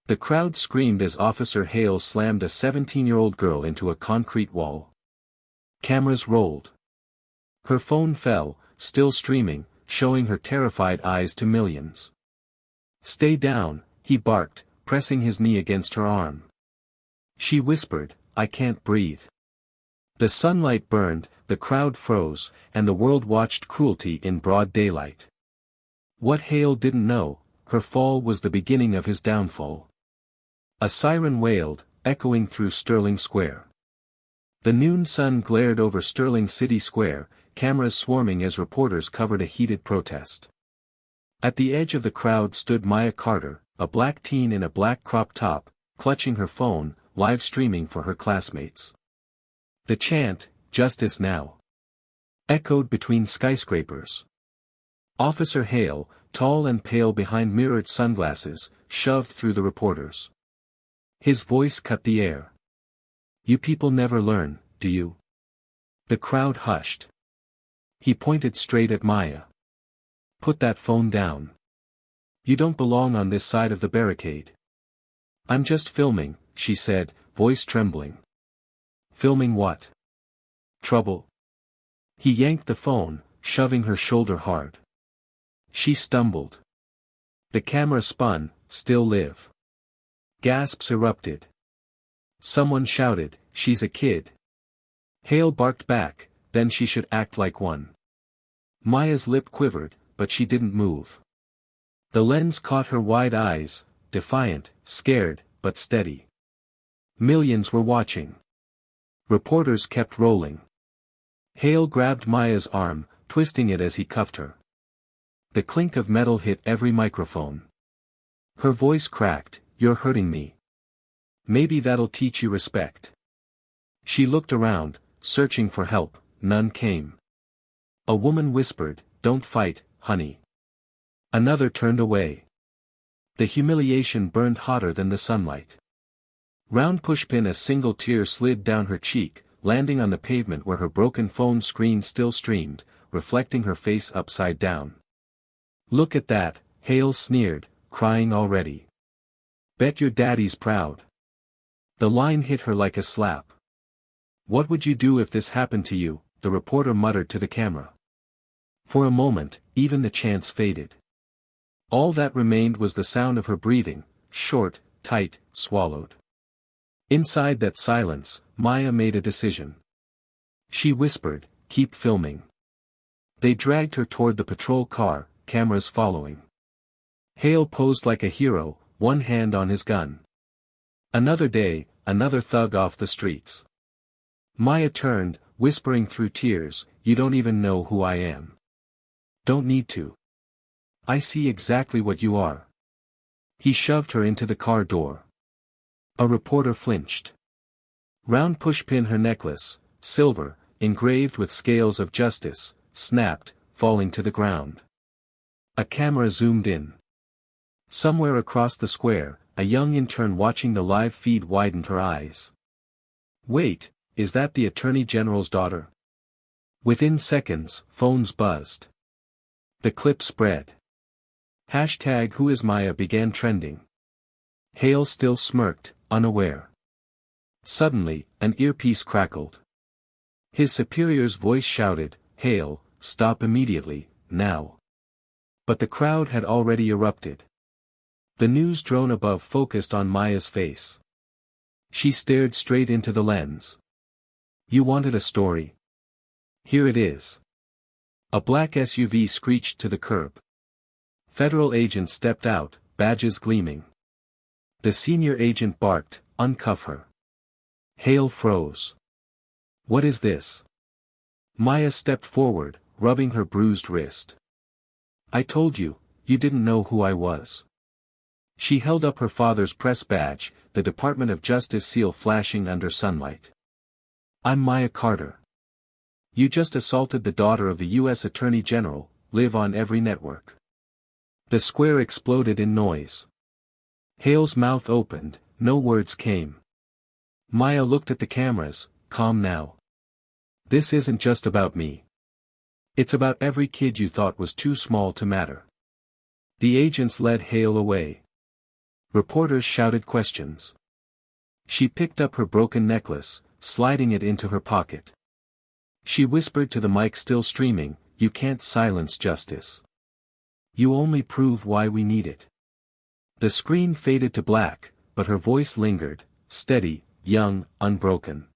The crowd screamed as Officer Hale slammed a 17-year-old girl into a concrete wall. Cameras rolled. Her phone fell, still streaming, showing her terrified eyes to millions. "Stay down," he barked, pressing his knee against her arm. She whispered, "I can't breathe." The sunlight burned, the crowd froze, and the world watched cruelty in broad daylight. What Hale didn't know, her fall was the beginning of his downfall. A siren wailed, echoing through Sterling Square. The noon sun glared over Sterling City Square, cameras swarming as reporters covered a heated protest. At the edge of the crowd stood Maya Carter, a black teen in a black crop top, clutching her phone, live streaming for her classmates. The chant, "Justice Now," echoed between skyscrapers. Officer Hale, tall and pale behind mirrored sunglasses, shoved through the reporters. His voice cut the air. "You people never learn, do you?" The crowd hushed. He pointed straight at Maya. "Put that phone down. You don't belong on this side of the barricade." "I'm just filming," she said, voice trembling. "Filming what?" "Trouble." He yanked the phone, shoving her shoulder hard. She stumbled. The camera spun, "Still live." Gasps erupted. Someone shouted, "She's a kid." Hale barked back, "Then she should act like one." Maya's lip quivered, but she didn't move. The lens caught her wide eyes, defiant, scared, but steady. Millions were watching. Reporters kept rolling. Hale grabbed Maya's arm, twisting it as he cuffed her. The clink of metal hit every microphone. Her voice cracked, "You're hurting me. Maybe that'll teach you respect." She looked around, searching for help, none came. A woman whispered, "Don't fight, honey." Another turned away. The humiliation burned hotter than the sunlight. Round pushpin, a single tear slid down her cheek, landing on the pavement where her broken phone screen still streamed, reflecting her face upside down. "Look at that," Hale sneered, "crying already. Bet your daddy's proud." The line hit her like a slap. "What would you do if this happened to you?" the reporter muttered to the camera. For a moment, even the chance faded. All that remained was the sound of her breathing, short, tight, swallowed. Inside that silence, Maya made a decision. She whispered, "Keep filming." They dragged her toward the patrol car, cameras following. Hale posed like a hero, one hand on his gun. Another day, another thug off the streets. Maya turned, whispering through tears, "You don't even know who I am." "Don't need to. I see exactly what you are." He shoved her into the car door. A reporter flinched. Round pushpin, her necklace, silver, engraved with scales of justice, snapped, falling to the ground. A camera zoomed in. Somewhere across the square, a young intern watching the live feed widened her eyes. "Wait, is that the Attorney General's daughter?" Within seconds, phones buzzed. The clip spread. Hashtag Who is Maya began trending. Hale still smirked, unaware. Suddenly, an earpiece crackled. His superior's voice shouted, "Hale, stop immediately, now." But the crowd had already erupted. The news drone above focused on Maya's face. She stared straight into the lens. "You wanted a story? Here it is." A black SUV screeched to the curb. Federal agents stepped out, badges gleaming. The senior agent barked, "Uncuff her." Hale froze. "What is this?" Maya stepped forward, rubbing her bruised wrist. "I told you, you didn't know who I was." She held up her father's press badge, the Department of Justice seal flashing under sunlight. "I'm Maya Carter. You just assaulted the daughter of the U.S. Attorney General, live on every network." The square exploded in noise. Hale's mouth opened, no words came. Maya looked at the cameras, calm now. "This isn't just about me. It's about every kid you thought was too small to matter." The agents led Hale away. Reporters shouted questions. She picked up her broken necklace, sliding it into her pocket. She whispered to the mic still streaming, "You can't silence justice. You only prove why we need it." The screen faded to black, but her voice lingered, steady, young, unbroken.